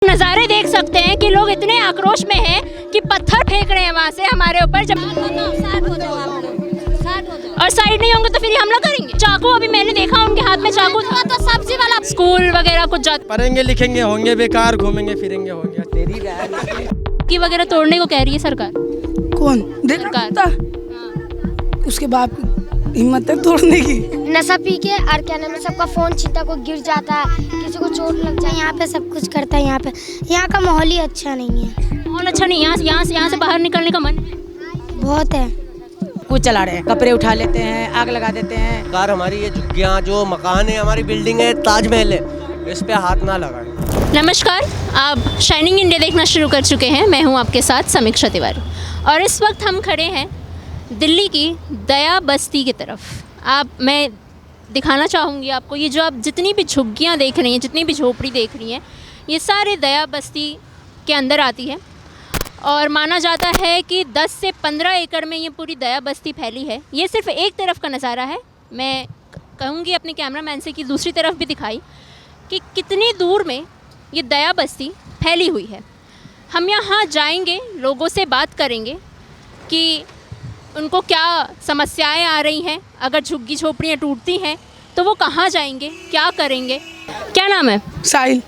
नज़ारे देख सकते हैं कि लोग इतने आक्रोश में हैं कि पत्थर फेंक रहे हैं वहाँ से हमारे ऊपर। जब और साइड नहीं होंगे तो फिर ये हमला करेंगे। चाकू अभी मैंने देखा उनके हाथ में चाकू था। तो सब्जी वाला स्कूल वगैरह कुछ जाते, पढ़ेंगे लिखेंगे होंगे बेकार, घूमेंगे फिरेंगे होंगे। तेरी की वगैरह तोड़ने को कह रही है सरकार। कौन सरकार उसके बाप की हिम्मत है तोड़ने की। नशा पी के और क्या नाम है सबका फोन छीनता, को गिर जाता है, किसी को चोट लग जाए, यहाँ पे सब कुछ करता है। यहाँ का माहौल ही अच्छा नहीं है। माहौल अच्छा नहीं है। यहाँ से बाहर निकलने का मन बहुत है। कुछ चला रहे हैं, कपड़े उठा लेते हैं, आग लगा देते हैं। सरकार हमारी ये झुग्गियाँ जो मकान है, हमारी बिल्डिंग है, ताजमहल है, इस पे हाथ ना लगाएं। नमस्कार, आप शाइनिंग इंडिया देखना शुरू कर चुके हैं। मैं हूं आपके साथ समीक्षा तिवारी और इस वक्त हम खड़े हैं दिल्ली की दया बस्ती की तरफ। मैं दिखाना चाहूँगी आपको, ये जो आप जितनी भी झुग्गियाँ देख रही हैं, जितनी भी झोपड़ी देख रही हैं, ये सारे दया बस्ती के अंदर आती है और माना जाता है कि 10 से 15 एकड़ में ये पूरी दया बस्ती फैली है। ये सिर्फ एक तरफ का नज़ारा है। मैं कहूँगी अपने कैमरामैन से कि दूसरी तरफ भी दिखाई कि कितनी दूर में ये दया बस्ती फैली हुई है। हम यहाँ जाएंगे, लोगों से बात करेंगे कि उनको क्या समस्याएं आ रही हैं। अगर झुग्गी झोपड़ियाँ टूटती हैं तो वो कहाँ जाएंगे, क्या करेंगे। क्या नाम है? साहिल।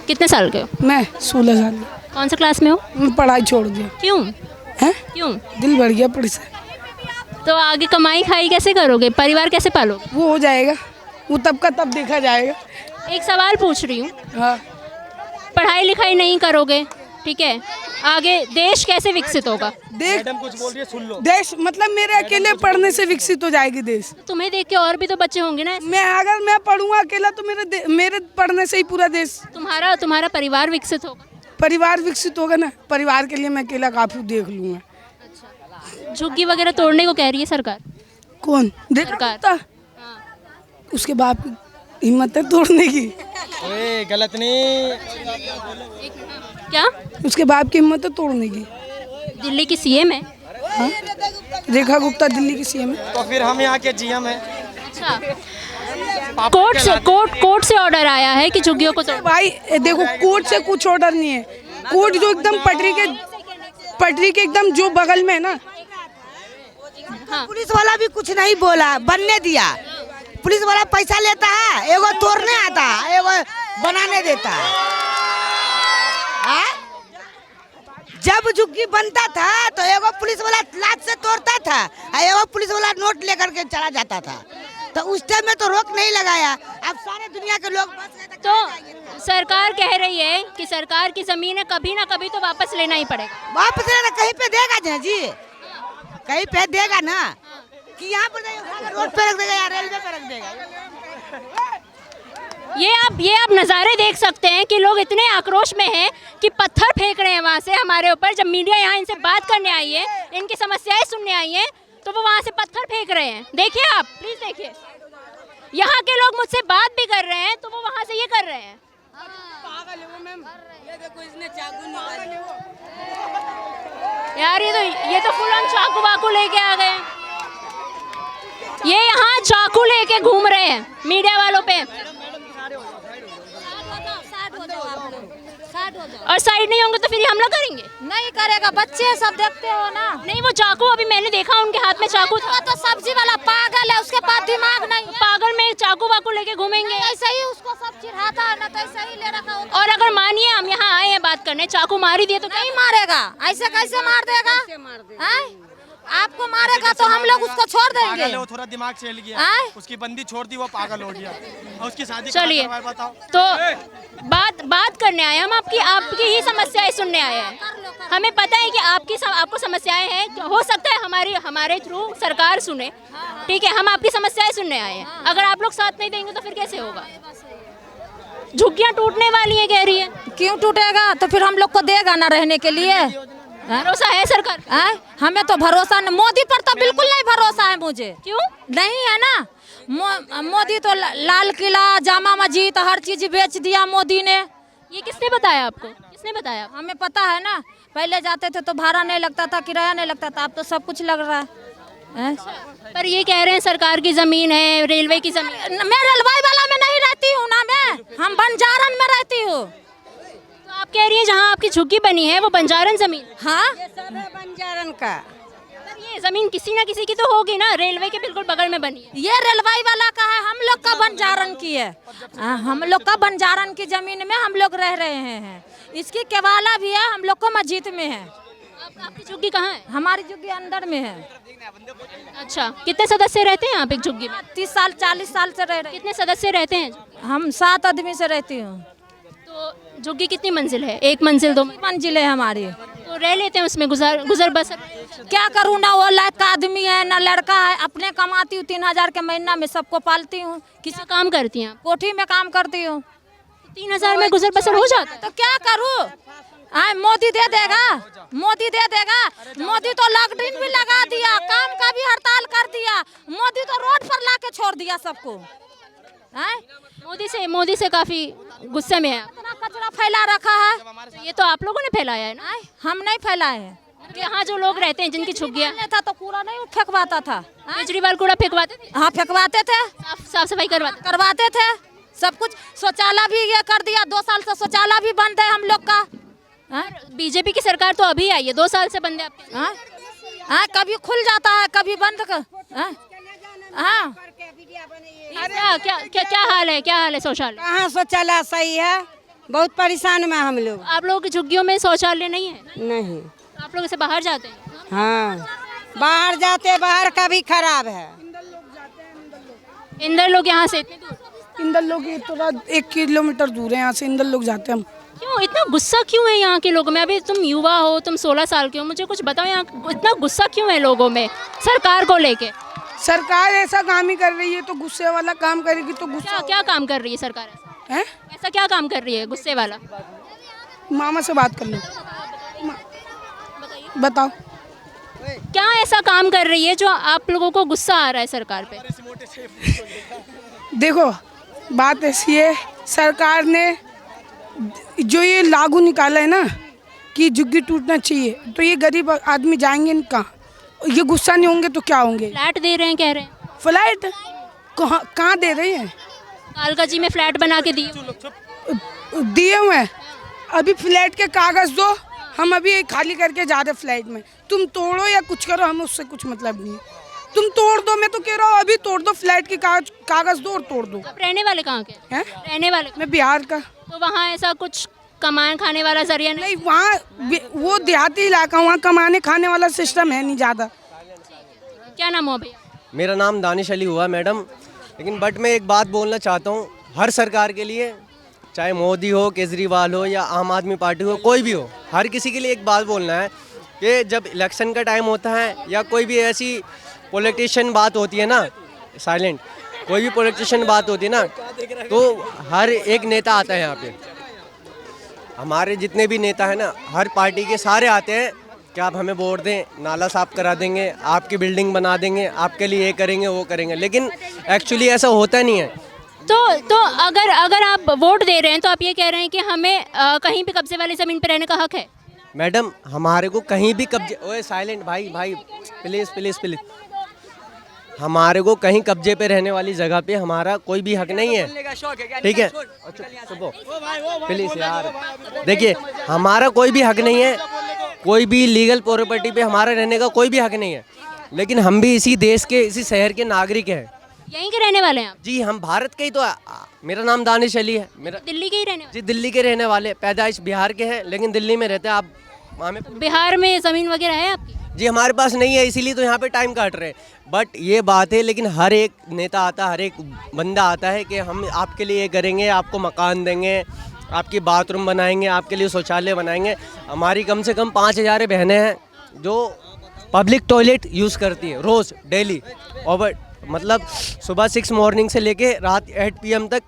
कितने साल के हो? मैं 16 साल की। कौन सा क्लास में हो? मैं पढ़ाई छोड़ दिया। क्यों? हैं? क्यों? दिल बढ़ गया पढ़ से। तो आगे कमाई खाई कैसे करोगे, परिवार कैसे पालोगे? वो हो जाएगा, वो तब का तब देखा जाएगा। एक सवाल पूछ रही हूँ, हाँ। पढ़ाई लिखाई नहीं करोगे, ठीक है, आगे देश कैसे विकसित होगा? कुछ बोल रही है, सुन लो। देश मतलब मेरे अकेले पढ़ने से विकसित हो जाएगी देश। तुम्हें देख के और भी तो बच्चे होंगे ना। अगर मैं पढ़ूंगा अकेला तो मेरे पढ़ने से ही पूरा देश, तुम्हारा परिवार विकसित होगा। परिवार विकसित होगा ना। परिवार के लिए मैं अकेला काफी देख लूंगा। झुग्गी वगैरह तोड़ने को कह रही है सरकार। कौन? सरकार। उसके बाप की हिम्मत है तोड़ने की। गलत नहीं। क्या? उसके बाप की हिम्मत है तोड़ने की। दिल्ली की सीएम है। हाँ? रेखा गुप्ता दिल्ली की सीएम है। तो फिर हम यहाँ के जीएम हैं। अच्छा, कोर्ट से ऑर्डर आया है कि झुग्गियों को तोड़। भाई देखो, कोर्ट से कुछ ऑर्डर नहीं है। कोर्ट जो एकदम पटरी के एकदम जो बगल में है ना। हाँ। पुलिस वाला भी कुछ नहीं बोला, बनने दिया। पुलिस वाला पैसा लेता है, एगो तोड़ने आता है, एगो बनाने देता है। जब झुग्गी बनता था तो एगो पुलिस वाला लात से तोड़ता था, एगो पुलिस वाला नोट लेकर के चला जाता था। तो उस टाइम में तो रोक नहीं लगाया। अब सारे दुनिया के लोग बस गए तो सरकार कह रही है कि सरकार की जमीन है, कभी ना कभी तो वापस लेना ही पड़ेगा। वापस लेना कहीं पे देगा जी, कहीं पे देगा ना, कि यहाँ पर रोड पे रख देगा या रेलवे पे रख देगा। ये आप नज़ारे देख सकते हैं कि लोग इतने आक्रोश में हैं कि पत्थर फेंक रहे हैं वहाँ से हमारे ऊपर। जब मीडिया यहाँ इनसे बात करने आई है, इनकी समस्याएं सुनने आई है, तो वो वहाँ से पत्थर फेंक रहे हैं। देखिए आप, प्लीज देखिए, यहाँ के लोग मुझसे बात भी कर रहे हैं तो वो वहाँ से ये कर रहे हैं। यार ये तो फुल ऑन चाकू वाकू लेके आ गए। ये यहाँ चाकू लेके घूम रहे हैं मीडिया वालों पे। और साइड नहीं होंगे तो फिर ये हमला करेंगे। नहीं करेगा, बच्चे सब देखते हो ना। नहीं, वो चाकू अभी मैंने देखा उनके हाथ में चाकू था। तो सब्जी वाला पागल है, उसके पास दिमाग नहीं। पागल में चाकू वाकू लेके घूमेंगे। ऐसे ही उसको सब चिढ़ाता है ना, तो ऐसे ही ले रखा होगा। और अगर मानिए हम यहाँ आए हैं बात करने, चाकू मार ही दिए तो नहीं मारेगा, ऐसे कैसे मार देगा? आपको मारेगा तो हम लोग उसको छोड़ देंगे। वो थोड़ा दिमाग चल गया, उसकी बंदी छोड़ दी, वो पागल हो गया और उसकी शादी। चलिए, तो बात करने आए हम, आपकी ही समस्याएं सुनने आए हैं। हमें पता है कि आपको समस्याएं हैं, हो सकता है हमारे थ्रू सरकार सुने, ठीक है। हम आपकी समस्याएं सुनने आए हैं। अगर आप लोग साथ नहीं देंगे तो फिर कैसे होगा? झुग्गियां टूटने वाली है कह रही है। क्यों टूटेगा? तो फिर हम लोग को देगा ना रहने के लिए। भरोसा है सरकार? हमें तो भरोसा नहीं, मोदी पर तो बिल्कुल नहीं भरोसा है मुझे। क्यों नहीं है ना? मोदी तो लाल किला, जामा मस्जिद, हर चीज बेच दिया मोदी ने। ये किसने बताया आपको? किसने बताया? हमें पता है ना, पहले जाते थे तो भाड़ा नहीं लगता था, किराया नहीं लगता था, अब तो सब कुछ लग रहा है। पर ये कह रहे हैं सरकार की जमीन है, रेलवे की जमीन। मैं रेलवे वाला में नहीं रहती हूँ ना, मैं हम बंजारन में रहती हूँ। तो आप कह रही हैं जहाँ आपकी झुग्गी बनी है वो बंजारन जमीन। हाँ सब है बंजारन का। पर ये जमीन किसी ना किसी की तो होगी ना, रेलवे के बिल्कुल बगल में बनी है। ये रेलवे वाला का है, हम लोग का बंजारन की है। हम लोग का बंजारन की जमीन में हम लोग रह रहे हैं। इसकी केवाला भी है, हम लोग को मस्जिद में है। आपकी झुग्गी कहाँ है? हमारी झुग्गी अंदर में है। अच्छा, कितने सदस्य रहते हैं आप एक झुग्गी में? 30 साल 40 साल से रह रहे कितने सदस्य रहते हैं? हैं। हम 7 आदमी से रहती हूँ। तो झुग्गी कितनी मंजिल है? 1 मंजिल 2 मंजिल? मंजिल है हमारी। तो रह लेते हैं उसमें, गुजर बसर। क्या करूँ ना, वो लायक का आदमी है ना लड़का है। अपने कमाती हूँ 3000 के महीना में, सबको पालती हूँ। किसी काम करती हैं आप? कोठी में काम करती हूँ। 3000 में गुजर बसर हो जाता है? तो क्या करूँ? मोदी दे देगा, मोदी दे देगा। मोदी तो लॉकडाउन भी लगा दिया, काम का भी हड़ताल कर दिया। मोदी तो रोड पर ला के छोड़ दिया सबको। मोदी से काफी गुस्से में है आप। इतना कचरा फैला रखा है। तो ये तो आप लोगों ने फैलाया है ना? हम नहीं फैलाए हैं। यहाँ जो लोग रहते हैं जिनकी झुग्गियाँ, था तो कूड़ा नहीं फेंकवाता था। केजरीवाल कूड़ा फेंकवाते थे, हाँ फेंकवाते थे, साफ सफाई करवाते थे सब कुछ। शौचालय भी ये कर दिया, 2 साल से शौचालय भी बंद है हम लोग का। बीजेपी की सरकार तो अभी आई है, 2 साल से बंद है आपके। हाँ कभी खुल जाता है कभी बंद कर। हाँ क्या हाल है शौचालय? कहाँ शौचालय सही है, बहुत परेशान में हम लोग। आप लोगों की झुग्गियों में शौचालय नहीं है? नहीं। आप लोग से बाहर जाते हैं? हाँ बाहर जाते, बाहर का भी खराब है। इंदर लोग यहाँ से इतने दूर? इंदर लोग थोड़ा 1 किलोमीटर दूर है यहाँ से, इंदर लोग जाते हैं हम। क्यों इतना गुस्सा क्यों है यहाँ के लोगों में? अभी तुम युवा हो, तुम 16 साल के हो, मुझे कुछ बताओ यहाँ इतना गुस्सा क्यों है लोगों में सरकार को लेके? सरकार ऐसा काम ही कर रही है तो गुस्से वाला काम करेगी तो गुस्सा। क्या काम कर रही है सरकार? है ऐसा क्या काम कर रही है गुस्से वाला? मामा से बात कर लो, बताओ क्या ऐसा काम कर रही है जो आप लोगों को गुस्सा आ रहा है सरकार पे? देखो बात ऐसी है, सरकार ने जो ये लागू निकाला है ना कि झुग्गी टूटना चाहिए, तो ये गरीब आदमी जाएंगे नहीं कहाँ? ये गुस्सा नहीं होंगे तो क्या होंगे? फ्लैट दे रहे हैं कह रहे हैं। फ्लैट कहाँ दे रहे हैं? कालका जी में फ्लैट बना के दिए हुए हैं। अभी फ्लैट के कागज दो, हम अभी खाली करके जा रहे फ्लैट में। तुम तोड़ो या कुछ करो, हमें उससे कुछ मतलब नहीं है। तुम तोड़ दो, मैं तो कह रहा हूँ अभी तोड़ दो, फ्लैट के कागज दो और तोड़ दो। आप रहने वाले कहाँ के हैं? रहने वाले? मैं बिहार का। तो वहाँ ऐसा कुछ कमाने खाने वाला जरिया नहीं? वहाँ वो देहाती इलाका, वहाँ कमाने खाने वाला सिस्टम है नहीं ज़्यादा। क्या नाम हो भैया? मेरा नाम दानिश अली हुआ मैडम, लेकिन बट मैं एक बात बोलना चाहता हूँ हर सरकार के लिए, चाहे मोदी हो, केजरीवाल हो या आम आदमी पार्टी हो, कोई भी हो, हर किसी के लिए एक बात बोलना है कि जब इलेक्शन का टाइम होता है या कोई भी ऐसी पॉलिटिशियन बात होती है ना, साइलेंट, कोई भी पॉलिटिशियन बात होती है ना, तो हर एक नेता आता है यहाँ पे। हमारे जितने भी नेता हैं ना, हर पार्टी के सारे आते हैं कि आप हमें वोट दें, नाला साफ करा देंगे, आपकी बिल्डिंग बना देंगे, आपके लिए ये करेंगे वो करेंगे, लेकिन एक्चुअली ऐसा होता नहीं है। तो अगर आप वोट दे रहे हैं तो आप ये कह रहे हैं कि हमें कहीं भी कब्जे वाली ज़मीन पर रहने का हक है? मैडम हमारे को कहीं भी कब्जे, ओए साइलेंट भाई प्लीज़ प्लीज़ प्लीज़, हमारे को कहीं कब्जे पे रहने वाली जगह पे हमारा कोई भी हक नहीं है, ठीक है? प्लीज़ यार, देखिए हमारा कोई भी हक नहीं है, कोई भी लीगल प्रॉपर्टी पे हमारा रहने का कोई भी हक नहीं है, लेकिन हम भी इसी देश के, इसी शहर के नागरिक हैं। यहीं के रहने वाले हैं आप? जी हम भारत के ही तो, मेरा नाम दानिश अली है। मेरा दिल्ली के ही रहने वाले? जी दिल्ली के रहने वाले, पैदाइश बिहार के हैं लेकिन दिल्ली में रहते हैं। आप हमें बिहार में ज़मीन वगैरह है आपकी? जी हमारे पास नहीं है, इसीलिए तो यहाँ पे टाइम काट रहे हैं। बट ये बात है, लेकिन हर एक नेता आता, हर एक बंदा आता है कि हम आपके लिए ये करेंगे, आपको मकान देंगे, आपकी बाथरूम बनाएंगे, आपके लिए शौचालय बनाएंगे। हमारी कम से कम 5000 बहनें हैं जो पब्लिक टॉयलेट यूज़ करती हैं रोज़ डेली, और मतलब सुबह 6 मॉर्निंग से लेके रात 8 PM तक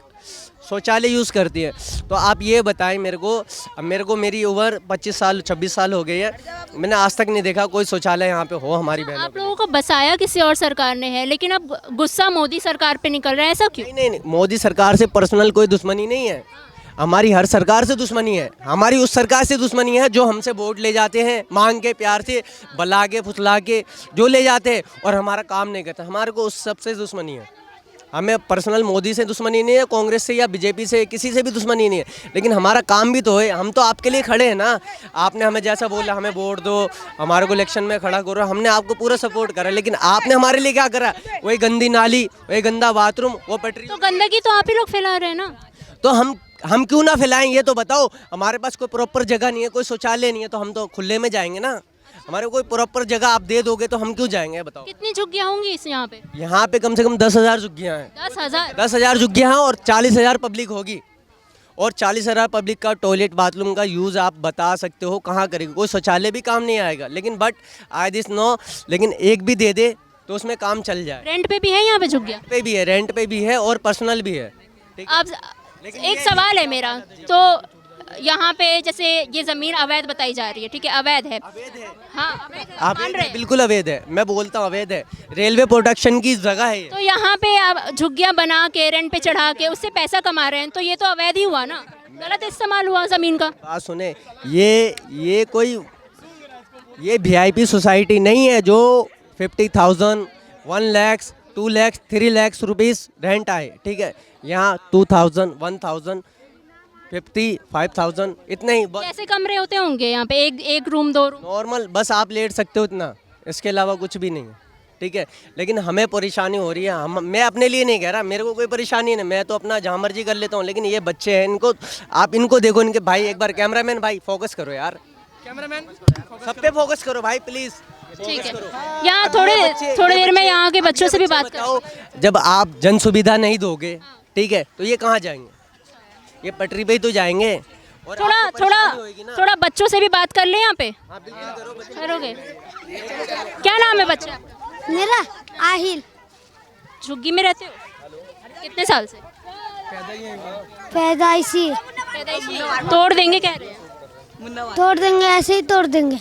शौचालय यूज़ करती है। तो आप ये बताएं मेरे को, अब मेरे को मेरी उम्र 25 साल 26 साल हो गई है, मैंने आज तक नहीं देखा कोई शौचालय यहाँ पे हो हमारी बहनों आप लोगों को बसाया किसी और सरकार ने है, लेकिन अब गुस्सा मोदी सरकार पे निकल रहा है, ऐसा क्यों? नहीं, मोदी सरकार से पर्सनल कोई दुश्मनी नहीं है, हमारी हर सरकार से दुश्मनी है। हमारी उस सरकार से दुश्मनी है जो हमसे वोट ले जाते हैं, मांग के प्यार से, बला के फुसला के जो ले जाते हैं और हमारा काम नहीं करते, हमारे को उस सबसे दुश्मनी है। हमें पर्सनल मोदी से दुश्मनी नहीं है, कांग्रेस से या बीजेपी से, किसी से भी दुश्मनी नहीं है, लेकिन हमारा काम भी तो है। हम तो आपके लिए खड़े हैं ना। आपने हमें जैसा बोला हमें वोट दो, हमारे को इलेक्शन में खड़ा करो, हमने आपको पूरा सपोर्ट करा, लेकिन आपने हमारे लिए क्या करा? वही गंदी नाली, वही गंदा बाथरूम, वो पटरी। तो गंदगी तो आप ही लोग फैला रहे हैं ना। तो हम क्यों ना फैलाएं, ये तो बताओ। हमारे पास कोई प्रॉपर जगह नहीं है, कोई शौचालय नहीं है, तो हम तो खुले में जाएंगे ना। हमारे कोई प्रॉपर जगह आप दे दोगे तो हम क्यों जाएंगे, बताओ। कितनी झुग्गियाँ होंगी इस यहाँ पे? यहाँ पे कम से कम 10,000 झुग्गियाँ हैं। 10,000? 10,000 झुग्गियाँ हैं और 40,000 पब्लिक होगी। और 40,000 पब्लिक का टॉयलेट बाथरूम का यूज़ आप बता सकते हो कहाँ करेगी? कोई शौचालय भी काम नहीं आएगा, लेकिन बट आई दिस नो, लेकिन एक भी दे दे तो उसमें काम चल जाए। रेंट पे भी है यहाँ पे झुग्गियाँ? पे भी है, रेंट पे भी है और पर्सनल भी है। आप एक सवाल है मेरा, तो यहाँ पे जैसे ये जमीन अवैध बताई जा रही है, ठीक है, अवैध है। हाँ, अवैध है, मान अवैध रहे है, हैं। बिल्कुल अवैध है। मैं बोलता हूँ अवैध है। रेलवे प्रोटेक्शन की जगह है ये। तो यहाँ पे आप झुग्गियाँ बना के रेंट पे चढ़ा के उससे पैसा कमा रहे हैं, तो ये तो अवैध ही हुआ ना, गलत इस्तेमाल हुआ ज़मीन का। बात सुने, ये कोई ये VIP सोसाइटी नहीं है जो 50,000, 1 लाख, 2 लाख, 3 लाख रुपीस रेंट आए, ठीक है। यहाँ 2,000, 1,000, 50, 5,000 इतने ही कैसे कमरे होते होंगे यहाँ पे? एक रूम, 2 रूम? नॉर्मल, बस आप लेट सकते हो इतना, इसके अलावा कुछ भी नहीं है, ठीक है। लेकिन हमें परेशानी हो रही है। मैं अपने लिए नहीं कह रहा, मेरे को कोई परेशानी नहीं, मैं तो अपना जहाँ मर्जी कर लेता हूँ, लेकिन ये बच्चे हैं, इनको देखो, इनके भाई, एक बार कैमरामैन भाई फोकस करो यार, कैमरामैन सब पे फोकस करो भाई प्लीज। ठीक है, यहाँ थोड़ी देर में यहाँ के बच्चों से भी बात करो। जब आप जन सुविधा नहीं दोगे, ठीक है, तो ये कहाँ जाएंगे? ये पटरी पे ही तो जाएंगे। और थोड़ा बच्चों से भी बात कर ले यहाँ पे। करोगे? क्या नाम है बच्चा? मेरा आहिल। झुग्गी में रहते हो? कितने साल से? पैदाइशी। तोड़ देंगे कह रहे हैं? तोड़ देंगे, ऐसे ही तोड़ देंगे।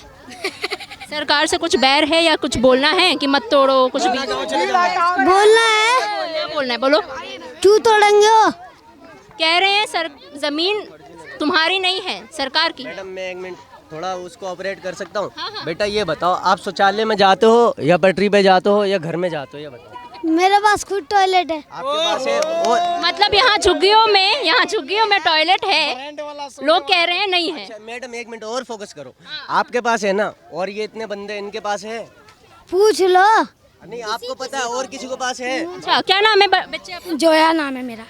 सरकार से कुछ बैर है या कुछ बोलना है कि मत तोड़ो कुछ भी? बोलना है। क्या बोलना है, बोलो। क्यों तोड़ेंगे वो? कह रहे हैं सर जमीन तुम्हारी नहीं है, सरकार की। मैडम मैं 1 मिनट थोड़ा उसको ऑपरेट कर सकता हूँ? हाँ। बेटा ये बताओ, आप शौचालय में जाते हो या पटरी पे जाते हो या घर में जाते हो, ये बताओ। मेरे पास खुद टॉयलेट है। आपके पास है? और मतलब यहाँ झुग्गियों में टॉयलेट है, लोग कह रहे हैं नहीं है। अच्छा, मैडम 1 मिनट और फोकस करो। आपके पास है ना, और ये इतने बंदे इनके पास है? पूछ लो। नहीं, आपको पता है और किसी को पास है? अच्छा, क्या नाम है बच्चे आपका? जोया नाम है मेरा।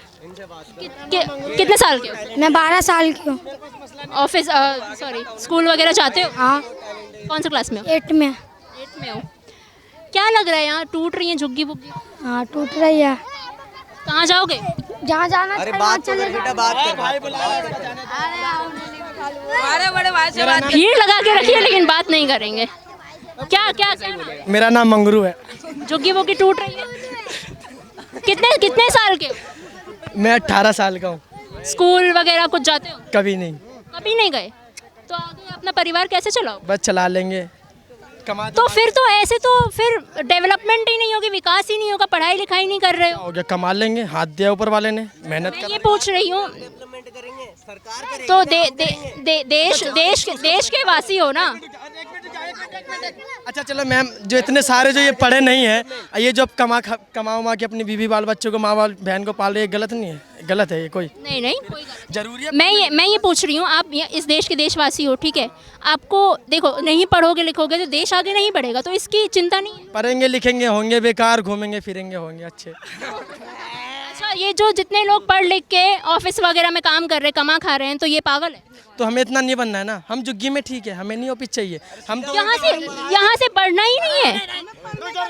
कितने साल के हो? मैं 12 साल की हूँ। ऑफिस स्कूल वगैरह जाते हो? हाँ। कौन सा क्लास में हो? 8 में। 8 में हो। क्या लग रहा है यहाँ टूट रही है झुग्गी बुग्गी? हाँ, टूट रही है। कहाँ जाओगे? जहाँ जाना अरे चाहिए बात तो कर बेटा, बात कर। भीड़ लगा के रखिए लेकिन बात नहीं करेंगे। क्या क्या क्या नाम है? मेरा नाम मंगरू है। झुग्गी बुग्गी टूट रही है? कितने साल के हो? मैं 18 साल का हूँ। स्कूल वगैरह कुछ जाते हो? कभी नहीं, कभी नहीं गए? तो आगे अपना परिवार कैसे चलाओ? बस चला लेंगे, कमा तो फिर डेवलपमेंट ही नहीं होगी, विकास ही नहीं होगा, पढ़ाई लिखाई नहीं कर रहे हो। हो गया, कमा लेंगे, हाथ दिया ऊपर वाले ने, मेहनत मैं कर। ये पूछ रही हूँ, तो देश के वासी हो ना। अच्छा चलो मैम, जो इतने सारे जो ये पढ़े नहीं है, ये जो कमा के अपनी बीवी बाल बच्चों को, माँ बाल बहन को पाल रहे, गलत नहीं है? गलत है ये कोई? नहीं कोई गलत जरूरी है? मैं ये पूछ रही हूँ, आप इस देश के देशवासी हो, ठीक है, आपको देखो नहीं पढ़ोगे लिखोगे तो देश आगे नहीं बढ़ेगा, तो इसकी चिंता नहीं है? पढ़ेंगे लिखेंगे होंगे बेकार, घूमेंगे फिरेंगे होंगे अच्छे। अच्छा, ये जो जितने लोग पढ़ लिख के ऑफिस वगैरह में काम कर रहे हैं, कमा खा रहे हैं, तो ये पागल है? तो हमें इतना नहीं बनना है ना, हम झुग्गी में ठीक है, हमें नहीं ऑफिस चाहिए। हम तो यहाँ से पढ़ना ही नहीं है।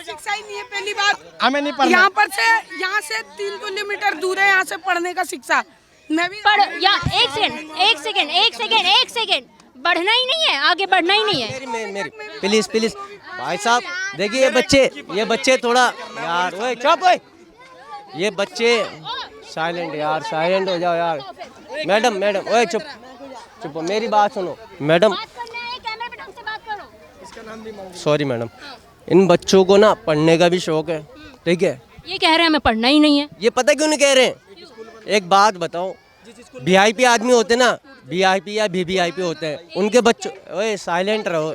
शिक्षा ही नहीं है पहली बात। हमें नहीं पढ़ना। यहाँ से 3 किलोमीटर दूर है यहाँ से पढ़ने का शिक्षा। मैं भी एक सेकेंड बढ़ना ही नहीं है, आगे बढ़ना ही नहीं है। मेरी प्लीज भाई साहब देखिए, ये बच्चे थोड़ा यार, ओए चुप, ओए ये बच्चे साइलेंट यार, साइलेंट हो जाओ यार। मैडम ओए चुप, मेरी बात सुनो मैडम। सॉरी मैडम, इन बच्चों को ना पढ़ने का भी शौक है, ठीक है। ये कह रहे हैं हमें पढ़ना ही नहीं है। ये पता क्यों नहीं कह रहे हैं? एक बात बताओ, VIP आदमी होते ना, VIP या VVIP होते हैं, उनके बच्चों, ओए साइलेंट रहो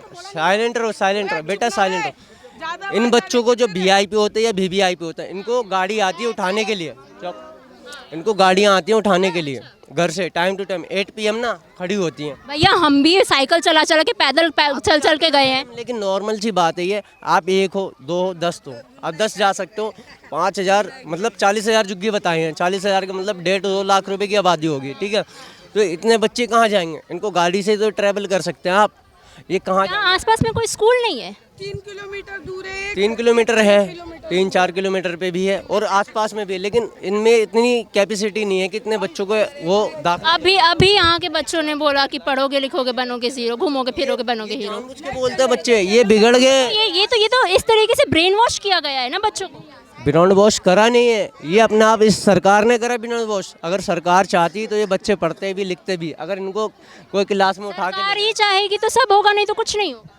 बेटा, साइलेंट रहो। इन बच्चों को जो वीआईपी होते हैं या वीवीआईपी होता है, इनको गाड़ी आती है उठाने के लिए, इनको गाड़ियाँ आती हैं उठाने के लिए घर से टाइम टू टाइम 8 PM ना खड़ी होती हैं। भैया हम भी साइकिल चला चला के पैदल चल चल के गए हैं। लेकिन नॉर्मल सी बात है ये, आप 1 हो 2 हो 10 तो आप 10 जा सकते हो। 5,000 मतलब 40,000 झुग्गी बताए हैं, 40,000 का मतलब 1.5-2 लाख रुपए की आबादी होगी, ठीक है। तो इतने बच्चे कहाँ जाएंगे? इनको गाड़ी से तो ट्रैवल कर सकते हैं आप, ये कहाँ? यहाँ आसपास में कोई स्कूल नहीं है। 3 किलोमीटर दूर है, 3 किलोमीटर है, 3-4 किलोमीटर पे भी है और आसपास में भी है, लेकिन इनमें इतनी कैपेसिटी नहीं है कि इतने बच्चों को वो अभी यहाँ के बच्चों ने बोला कि पढ़ोगे लिखोगे बनोगे हीरो, घूमोगे फिरोगे बनोगे हीरो। जानबूझ के बोलते हैं बच्चे, ये बिगड़ गए। ये तो इस तरीके से ब्रेन वॉश किया गया है ना बच्चों को। ब्रेन वॉश करा नहीं है, ये अपने आप इस सरकार ने करा ब्रेन वॉश। अगर सरकार चाहती तो ये बच्चे पढ़ते भी लिखते भी। अगर इनको कोई क्लास में उठा के सरकार ही चाहेगी तो सब होगा, नहीं तो कुछ नहीं होगा।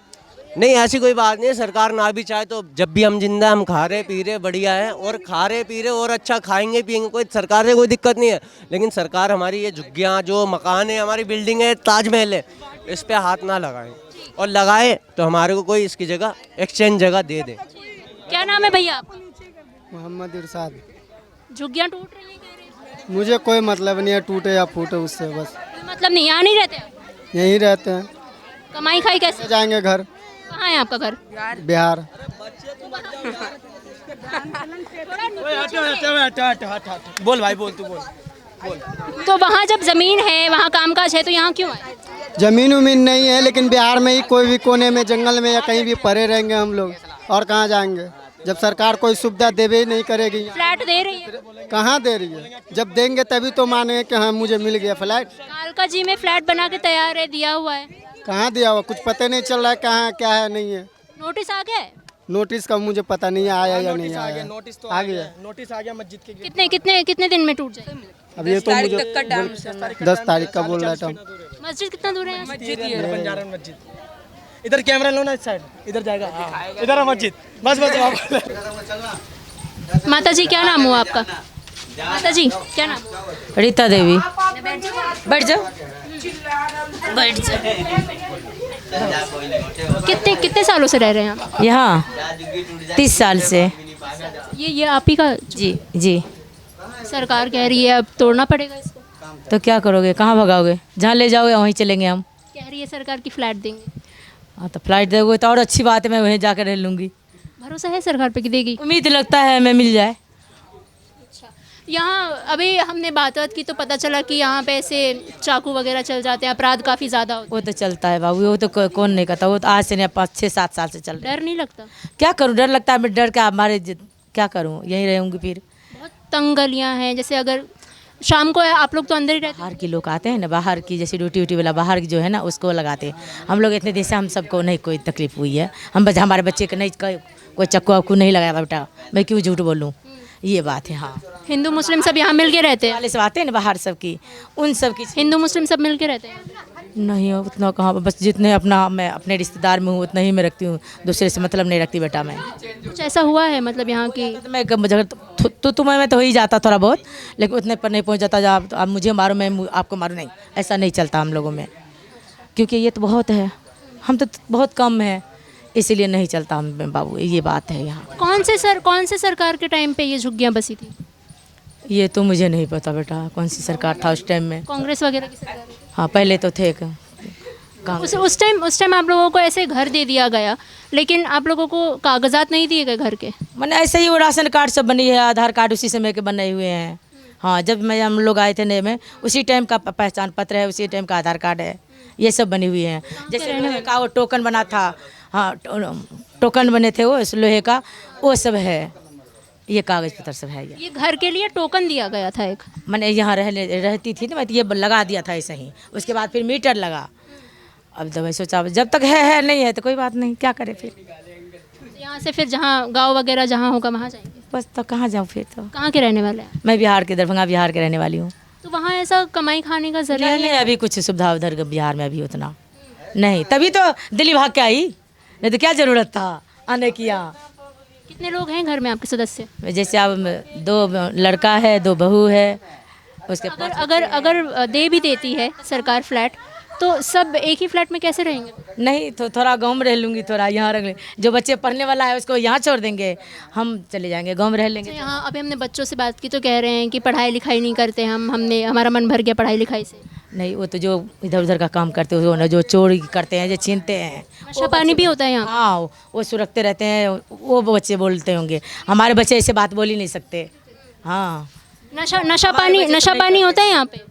नहीं, ऐसी कोई बात नहीं है। सरकार ना भी चाहे तो जब भी हम जिंदा, हम खा रहे पी रहे बढ़िया है, और खा रहे पी रहे और अच्छा खाएंगे पिएंगे, कोई सरकार से कोई दिक्कत नहीं है। लेकिन सरकार हमारी ये झुग्गियाँ, जो मकान है, हमारी बिल्डिंग है, ताजमहल है, इस पे हाथ ना लगाए, और लगाए तो हमारे को कोई इसकी जगह एक्सचेंज जगह दे दे। क्या नाम है भैया? मोहम्मद इरशाद। झुग्गियाँ टूट रही है कह रहे हैं। मुझे कोई मतलब नहीं है टूटे या फूटे उससे, बस मतलब नहीं, यहाँ नहीं रहते आप? यहीं रहते हैं। कमाई खाई कैसे? जाएंगे घर। कहाँ है आपका घर? बिहार। बोल भाई, बोल तू बोल। तो वहाँ जब जमीन है, वहाँ कामकाज है, तो यहाँ क्यों आए? जमीन उमीन नहीं है, लेकिन बिहार में ही कोई भी कोने में जंगल में या कहीं भी पड़े रहेंगे हम लोग, और कहाँ जाएंगे जब सरकार कोई सुविधा देवे ही नहीं करेगी। फ्लैट दे रही है? कहाँ दे रही है? जब देंगे तभी तो मानेंगे कि हाँ मुझे मिल गया फ्लैट। कालका जी में फ्लैट बना के तैयार है, दिया हुआ है। कहाँ दिया हुआ? कुछ पता नहीं चल रहा है कहाँ क्या है नहीं है। नोटिस आ गया है? नोटिस का मुझे पता नहीं आया या नहीं आया। नोटिस तो आ गया। नोटिस आ गया मस्जिद के। कितने दिन में टूट जाए? अब ये तो मुझे 10 तारीख का बोल रहा था। मस्जिद कितना दूर है? बंजारन मस्जिद। इधर कैमरा लो ना, इस साइड इधर जाएगा, इधर है मस्जिद। बस बस। माता जी क्या नाम हुआ आपका? माता जी क्या नाम? रीता देवी। बैठ जाओ। बैठ जाओ। कितने सालों से रह रहे हैं आप यहाँ? 30 साल से। ये आप ही का? जी जी। सरकार कह रही है अब तोड़ना पड़ेगा इसको, तो क्या करोगे? कहाँ भगाओगे? जहाँ ले जाओगे वहीं चलेंगे हम। कह रही है सरकार की फ्लैट देंगे। हाँ तो फ्लाइट दोगे तो और अच्छी बात है, मैं वहीं जाकर रह लूँगी। भरोसा है सरकार पे कि देगी? उम्मीद लगता है मैं मिल जाए। यहाँ अभी हमने बात की तो पता चला कि यहाँ पे ऐसे चाकू वगैरह चल जाते हैं, अपराध काफ़ी ज़्यादा होते वो तो चलता है बाबू, वो तो कौन नहीं करता, वो तो आज से नहीं 5-6-7 साल से चल रहा हैं। डर नहीं लगता? क्या करूँ, डर लगता है। मैं डर क्या, हमारे क्या करूँ, यहीं रहूँगी फिर। बहुत तंग गलियाँ हैं, जैसे अगर शाम को आप लोग तो अंदर ही रहते हैं। बाहर के लोग आते हैं ना, बाहर की जैसे ड्यूटी वाला बाहर की जो है ना, उसको लगाते हैं। हम लोग इतने दिन से हम सबको नहीं कोई तकलीफ हुई है। हम बस हमारे बच्चे को नहीं कोई चक्कू वक्कू नहीं लगाया बेटा, मैं क्यों झूठ बोलूँ, ये बात है। हाँ, हिंदू मुस्लिम सब यहाँ मिल के रहते हैं? वाले सब आते हैं ना बाहर, सब की उन सब की। हिंदू मुस्लिम सब मिल के रहते हैं? नहीं उतना कहाँ, बस जितने मैं अपने रिश्तेदार में हूँ उतना ही मैं रखती हूँ, दूसरे से मतलब नहीं रखती बेटा मैं। कुछ ऐसा हुआ है मतलब यहाँ की? मैं तुम्हें मैं तो हो ही जाता थोड़ा बहुत, लेकिन उतने पर नहीं पहुँच जाता जब आप मुझे मारो मैं आपको मारूँ, नहीं, ऐसा नहीं चलता हम लोगों में, क्योंकि ये तो बहुत है, हम तो बहुत कम है, इसीलिए नहीं चलता हम बाबू, ये बात है यहाँ। कौन से सरकार के टाइम पे ये झुग्गियाँ बसी थी? ये तो मुझे नहीं पता बेटा, कौन सी सरकार था उस टाइम में। कांग्रेस वगैरह की सरकार? हाँ पहले तो थे। उस टाइम आप लोगों को ऐसे घर दे दिया गया, लेकिन आप लोगों को कागजात नहीं दिए गए घर के? मैंने ऐसे ही वो राशन कार्ड सब बनी है, आधार कार्ड उसी समय के बने हुए हैं। हाँ, जब हम लोग आए थे नए में, उसी टाइम का पहचान पत्र है, उसी टाइम का आधार कार्ड है, ये सब बनी हुई है। जैसे लोहे का वो टोकन बना था, हाँ टोकन बने थे वो लोहे का, वो सब है, ये कागज पत्र सब है। ये घर के लिए टोकन दिया गया था एक? मैंने यहाँ रहती थी ना, ये लगा दिया था ऐसे ही, उसके बाद फिर मीटर लगा। अब तो मैं सोचा जब तक है नहीं है तो कोई बात नहीं, क्या करे फिर। यहाँ से फिर जहाँ गांव वगैरह जहाँ होगा वहाँ जाएंगे? बस तो कहाँ जाऊँ फिर। तो कहाँ के रहने वाले हैं? मैं बिहार के, दरभंगा बिहार के रहने वाली हूँ। तो वहाँ ऐसा कमाई खाने का जरिया नहीं, अभी कुछ सुविधा उधर बिहार में अभी उतना नहीं, तभी तो दिल्ली भाग के आई, नहीं तो क्या ज़रूरत था आने की यहाँ। कितने लोग हैं घर में आपके सदस्य? जैसे अब 2 लड़का है, 2 बहू है, उसके अगर दे भी देती है सरकार फ्लैट, तो सब एक ही फ्लैट में कैसे रहेंगे? नहीं तो थोड़ा गाँव में रह लूँगी, थोड़ा यहाँ रह लूँगी। जो बच्चे पढ़ने वाला है उसको यहाँ छोड़ देंगे, हम चले जाएंगे गाँव में रह लेंगे। तो यहाँ अभी हमने बच्चों से बात की तो कह रहे हैं कि पढ़ाई लिखाई नहीं करते हमने हमारा मन भर गया पढ़ाई लिखाई से। नहीं, वो तो जो इधर उधर का काम करते हैं, वो जो चोरी करते हैं, जो छीनते हैं, नशा पानी भी होता है यहाँ? हाँ, वो सुरखते रहते हैं, वो बच्चे बोलते होंगे। हमारे बच्चे ऐसे बात बोल ही नहीं सकते। हाँ, नशा पानी होता है यहाँ पे?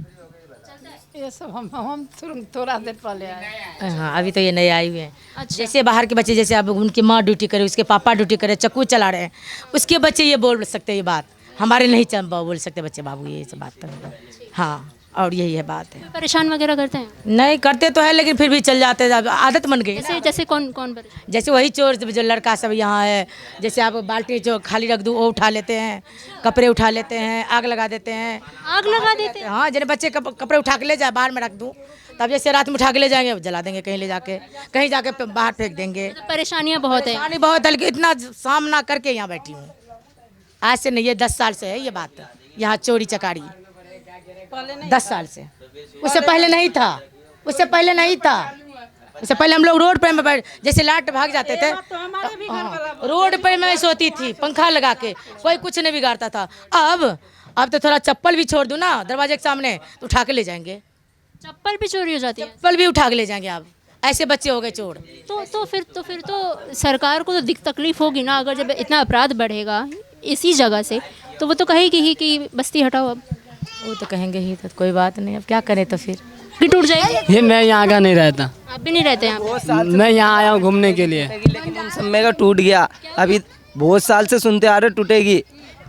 ये सब हम थोड़ा देर पहले आए। हाँ, अभी तो ये नए आए हुए हैं। अच्छा। जैसे बाहर के बच्चे, जैसे अब उनकी माँ ड्यूटी करे, उसके पापा ड्यूटी करे, चक्कू चला रहे हैं, उसके बच्चे ये बोल सकते हैं ये बात, हमारे नहीं बोल सकते बच्चे बाबू ये सब बात। हाँ, और यही है बात है। परेशान वगैरह करते हैं? नहीं करते तो है, लेकिन फिर भी चल जाते हैं, आदत बन गई। जैसे कौन परेशान? जैसे वही चोर जो लड़का सब यहाँ है, जैसे आप बाल्टी जो खाली रख दूँ वो उठा लेते हैं, कपड़े उठा लेते हैं, आग लगा देते हैं। आग लगा देते हैं? हाँ, जैसे बच्चे कपड़े उठा के ले जाए, बाहर में रख दूँ, तब जैसे रात में उठा के ले जाएंगे, जला देंगे, कहीं जाके बाहर फेंक देंगे। परेशानियाँ बहुत है? परेशानी बहुत है, लेकिन इतना सामना करके यहाँ बैठी हूँ। आज से नहीं, ये 10 साल से है ये बात, यहाँ चोरी चकारी 10 साल से। उससे पहले नहीं था, उससे पहले हम लोग रोड पर में बैठ, जैसे लाइट भाग जाते थे, रोड पर मैं सोती थी पंखा लगा के, कोई कुछ नहीं बिगाड़ता था। अब तो थोड़ा चप्पल भी छोड़ दूँ ना दरवाजे के सामने तो उठा के ले जाएंगे। चप्पल भी चोरी हो जाती है? चप्पल भी उठा के ले जाएंगे। अब ऐसे बच्चे हो गए चोर। तो फिर तो सरकार को तो तकलीफ होगी ना, अगर जब इतना अपराध बढ़ेगा इसी जगह से, तो वो तो कहेगी ही कि बस्ती हटाओ। अब वो तो कहेंगे ही, तो कोई बात नहीं, अब क्या करें, तो फिर भी टूट जाएगी। ये मैं यहाँ का नहीं रहता, आप भी नहीं रहते यहाँ? मैं यहाँ आया हूँ घूमने के लिए। लेकिन उन सब में का टूट गया, अभी बहुत साल से सुनते आ रहे टूटेगी,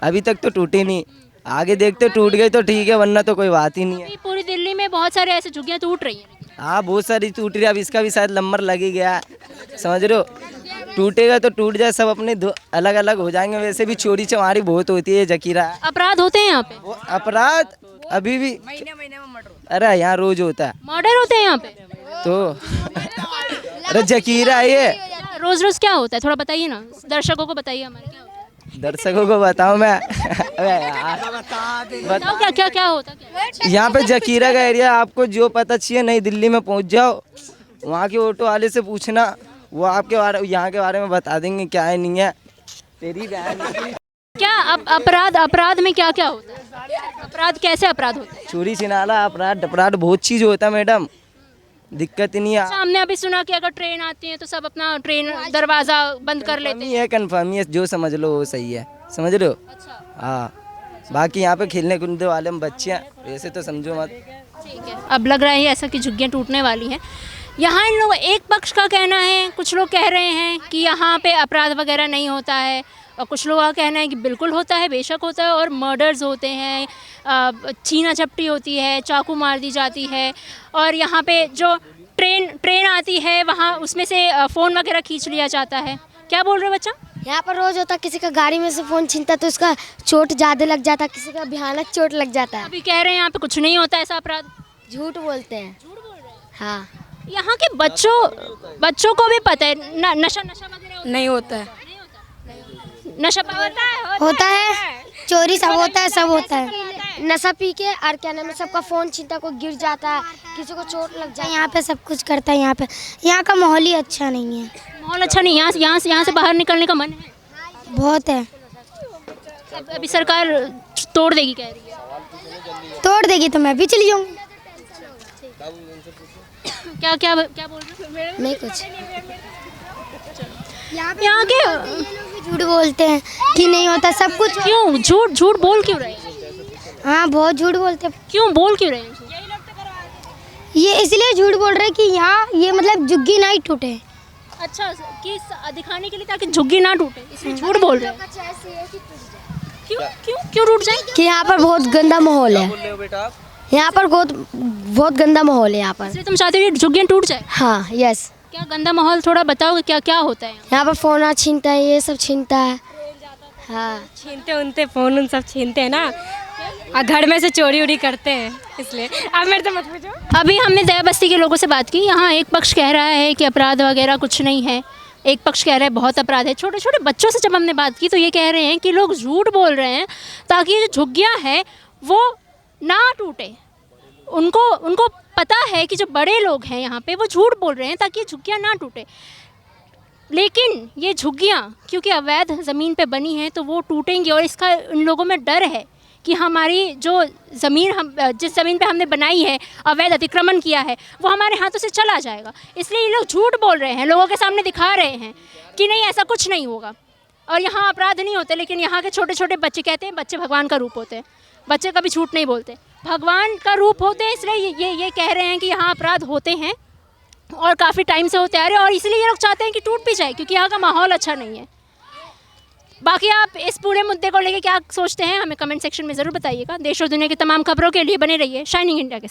अभी तक तो टूटी नहीं। आगे देखते टूट गई तो ठीक है, वरना तो कोई बात ही नहीं है। पूरी दिल्ली में बहुत सारे ऐसे झुग्गियाँ टूट रही हैं। हाँ, बहुत सारी टूट रही है, अब इसका भी शायद नंबर लग ही गया, समझ रहे हो। टूटेगा तो टूट जाए, सब अपने अलग अलग हो जाएंगे। वैसे भी चोरी चमारी बहुत होती है जकीरा। अपराध होते हैं यहाँ पे? वो अपराध अभी भी महीने में अरे यहाँ रोज होता है। मर्डर होते हैं यहाँ पे तो अरे जकीरा ये रोज रोज क्या होता है, थोड़ा बताइए ना, दर्शकों को बताइए हमारे। क्या होता है दर्शकों को बताऊं मैं? अरे यार बताओ क्या क्या होता है? यहाँ पे जकीरा का एरिया, आपको जो पता चाहिए नई दिल्ली में पहुँच जाओ, वहाँ के ऑटो वाले से पूछना, वो आपके यहाँ के बारे में बता देंगे क्या है नहीं है। तेरी बहन क्या अपराध में क्या क्या होता है? अपराध कैसे अपराध होता है? चोरी छिनाला अपराध बहुत चीज़ होता है मैडम, दिक्कत ही नहीं है। हमने अभी सुना कि अगर ट्रेन आती है तो सब अपना ट्रेन दरवाजा बंद कर लेते हैं। कन्फर्म ही है, जो समझ लो वो सही है, समझ रहे हो। हाँ, बाकी यहाँ पे खेलने कूदने वाले हम बच्चे हैं, वैसे तो समझो मत। ठीक है, अब लग रहा है ऐसा कि झुग्गियाँ टूटने वाली हैं। यहाँ इन लोग एक पक्ष का कहना है, कुछ लोग कह रहे हैं कि यहाँ पे अपराध वगैरह नहीं होता है, और कुछ लोगों का कहना है कि बिल्कुल होता है, बेशक होता है, और मर्डर्स होते हैं, छीना झपटी होती है, चाकू मार दी जाती है, और यहाँ पे जो ट्रेन आती है वहाँ उसमें से फ़ोन वगैरह खींच लिया जाता है। क्या बोल रहे हो बच्चा? यहाँ पर रोज होता, किसी का गाड़ी में से फ़ोन छीनता तो उसका चोट ज़्यादा लग जाता, किसी का भयानक चोट लग जाता है। अभी कह रहे हैं यहाँ पे कुछ नहीं होता ऐसा अपराध। झूठ बोलते हैं। हाँ, यहाँ के बच्चों को भी पता है नशा वगैरह नहीं होता है। नशा होता है, चोरी सब होता है, सब होता है। नशा पी के और क्या नाम है, सबका फ़ोन छीनता, कोई गिर जाता है, किसी को चोट लग जाए, यहाँ पे सब कुछ करता है। यहाँ का माहौल ही अच्छा नहीं है। माहौल अच्छा नहीं, यहाँ से बाहर निकलने का मन है बहुत है। अभी सरकार तोड़ देगी कह रही है। तोड़ देगी तो मैं भी चली जाऊँगी। क्या क्या क्या बोल रहे हो? नहीं कुछ। यहाँ के झूठ बोलते हैं कि नहीं होता सब कुछ। क्यों झूठ बोल क्यों रहे हैं? हाँ, बहुत झूठ बोलते हैं। क्यों बोल क्यों रहे हैं? ये इसलिए झूठ बोल रहे हैं कि यहाँ ये मतलब झुग्गी नहीं टूटे। अच्छा, कि दिखाने के लिए ताकि झुग्गी ना टूटे, इसलिए झूठ बोल रहे हैं। क्यों टूट जाए? कि यहाँ पर बहुत गंदा माहौल है। यहाँ पर बहुत गंदा माहौल है यहाँ पर, इसलिए तुम चाहते हो कि झुग्गियाँ टूट जाए? हाँ, यस। क्या गंदा माहौल, थोड़ा बताओ क्या क्या होता है? यहाँ पर फ़ोन छीनता है, ये सब छीनता है। हाँ, छीनते उनते फ़ोन उन सब छीनते हैं ना, और घर में से चोरी उरी करते हैं, इसलिए। आप मेरे से मत पूछो। अभी हमने दया बस्ती के लोगों से बात की। यहाँ एक पक्ष कह रहा है कि अपराध वगैरह कुछ नहीं है, एक पक्ष कह रहा है बहुत अपराध है। छोटे छोटे बच्चों से जब हमने बात की तो ये कह रहे हैं कि लोग झूठ बोल रहे हैं ताकि जो झुग्गियाँ हैं वो ना टूटे, उनको पता है कि जो बड़े लोग हैं यहाँ पे वो झूठ बोल रहे हैं ताकि ये झुग्गियाँ ना टूटे, लेकिन ये झुग्गियाँ क्योंकि अवैध ज़मीन पे बनी हैं तो वो टूटेंगी, और इसका इन लोगों में डर है कि हमारी जो ज़मीन हम जिस ज़मीन पे हमने बनाई है, अवैध अतिक्रमण किया है, वो हमारे हाथों से चला जाएगा। इसलिए ये लोग झूठ बोल रहे हैं, लोगों के सामने दिखा रहे हैं कि नहीं ऐसा कुछ नहीं होगा और यहाँ अपराध नहीं होते। लेकिन यहाँ के छोटे छोटे बच्चे कहते हैं बच्चे भगवान का रूप होते हैं, बच्चे कभी झूठ नहीं बोलते, भगवान का रूप होते हैं। इसलिए ये कह रहे हैं कि यहाँ अपराध होते हैं और काफ़ी टाइम से होते आ रहे हैं, और इसलिए ये लोग चाहते हैं कि टूट भी जाए क्योंकि यहाँ का माहौल अच्छा नहीं है। बाकी आप इस पूरे मुद्दे को लेके क्या सोचते हैं हमें कमेंट सेक्शन में ज़रूर बताइएगा। देश और दुनिया की तमाम खबरों के लिए बने रहिए शाइनिंग इंडिया के साथ।